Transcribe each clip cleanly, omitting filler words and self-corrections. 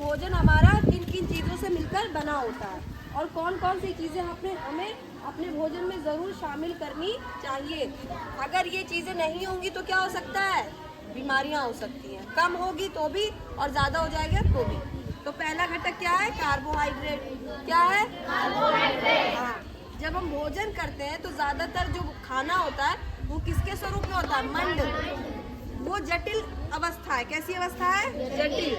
भोजन हमारा किन किन चीज़ों से मिलकर बना होता है और कौन कौन सी चीज़ें हमें अपने भोजन में ज़रूर शामिल करनी चाहिए। अगर ये चीज़ें नहीं होंगी तो क्या हो सकता है, बीमारियां हो सकती हैं। कम होगी तो भी और ज़्यादा हो जाएगा तो भी। तो पहला घटक क्या है, कार्बोहाइड्रेट। क्या है, कार्बोहाइड्रेट। हाँ, जब हम भोजन करते हैं तो ज़्यादातर जो खाना होता है वो किसके स्वरूप में होता है, मंड। वो जटिल अवस्था है। कैसी अवस्था है, जटिल।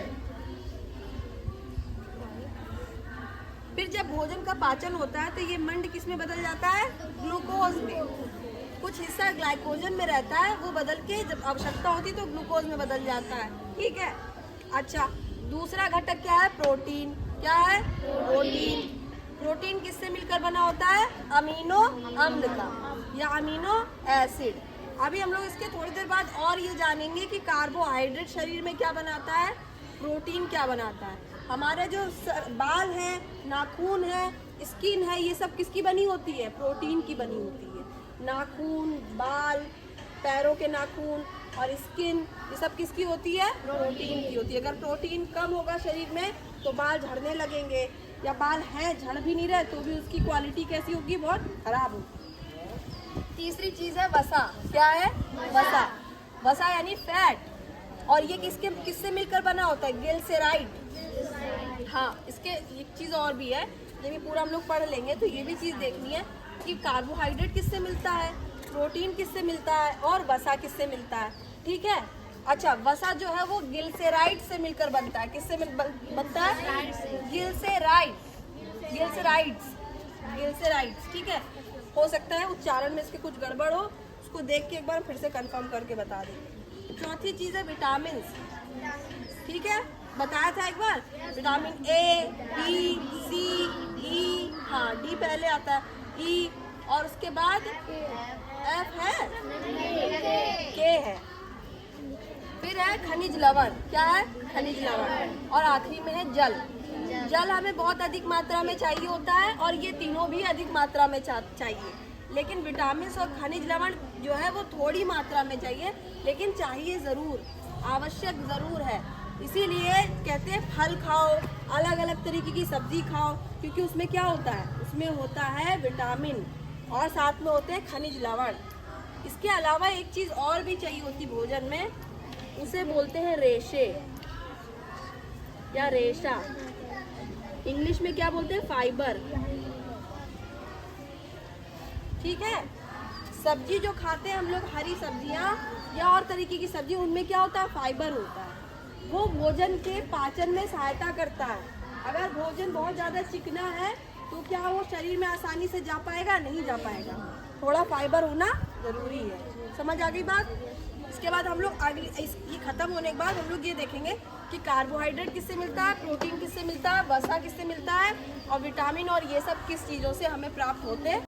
फिर जब भोजन का पाचन होता है तो ये मंड किस में बदल जाता है, ग्लूकोज में। कुछ हिस्सा ग्लाइकोजन में रहता है, वो बदल के जब आवश्यकता होती है तो ग्लूकोज में बदल जाता है। ठीक है। अच्छा, दूसरा घटक क्या है, प्रोटीन। क्या है, प्रोटीन। प्रोटीन किससे मिलकर बना होता है, अमीनो अम्ल का या अमीनो एसिड। अभी हम लोग इसके थोड़ी देर बाद और ये जानेंगे कि कार्बोहाइड्रेट शरीर में क्या बनाता है, प्रोटीन क्या बनाता है। हमारे जो बाल हैं, नाखून है, स्किन है, ये सब किसकी बनी होती है, प्रोटीन की बनी होती है। नाखून, बाल, पैरों के नाखून और स्किन, ये सब किसकी होती है, प्रोटीन की होती है। अगर प्रोटीन कम होगा शरीर में तो बाल झड़ने लगेंगे, या बाल हैं झड़ भी नहीं रहे तो भी उसकी क्वालिटी कैसी होगी, बहुत खराब होगी। तीसरी चीज़ है वसा। क्या है, वसा। वसा यानी फैट। और ये किससे मिलकर बना होता है, ग्लिसराइड। हाँ, इसके एक चीज़ और भी है, ये भी पूरा हम लोग पढ़ लेंगे। तो ये भी चीज़ देखनी है कि कार्बोहाइड्रेट किससे मिलता है, प्रोटीन किससे मिलता है और वसा किससे मिलता है। ठीक है। अच्छा, वसा जो है वो ग्लिसराइड से मिलकर बनता है। किससे बनता है, ग्लिसराइड्स। ठीक है। हो सकता है उच्चारण में इसके कुछ गड़बड़ हो, उसको देख के एक बार फिर से कंफर्म करके बता दें। चौथी चीज़ है विटामिन। ठीक है, बताया था एक बार, विटामिन ए, बी, सी, ई। हाँ, डी पहले आता है, ई, और उसके बाद एफ है, के है। फिर है खनिज लवण। क्या है, खनिज लवण। और आखिरी में है जल। जल हमें बहुत अधिक मात्रा में चाहिए होता है और ये तीनों भी अधिक मात्रा में चाहिए। लेकिन विटामिन और खनिज लवण जो है वो थोड़ी मात्रा में चाहिए, लेकिन चाहिए ज़रूर, आवश्यक ज़रूर है। इसीलिए कहते हैं फल खाओ, अलग अलग तरीके की सब्जी खाओ, क्योंकि उसमें क्या होता है, उसमें होता है विटामिन और साथ में होते हैं खनिज लवण। इसके अलावा एक चीज़ और भी चाहिए होती भोजन में, उसे बोलते हैं रेशे या रेशा। इंग्लिश में क्या बोलते हैं, फाइबर। ठीक है। सब्जी जो खाते हैं हम लोग, हरी सब्जियां या और तरीके की सब्जी, उनमें क्या होता है, फाइबर होता है। वो भोजन के पाचन में सहायता करता है। अगर भोजन बहुत ज़्यादा चिकना है तो क्या वो शरीर में आसानी से जा पाएगा, नहीं जा पाएगा। थोड़ा फाइबर होना ज़रूरी है। समझ आ गई बात। इसके बाद हम लोग ये खत्म होने के बाद हम लोग ये देखेंगे कि कार्बोहाइड्रेट किससे मिलता है, प्रोटीन किससे मिलता है, वसा किससे मिलता है और विटामिन और ये सब किस चीज़ों से हमें प्राप्त होते हैं।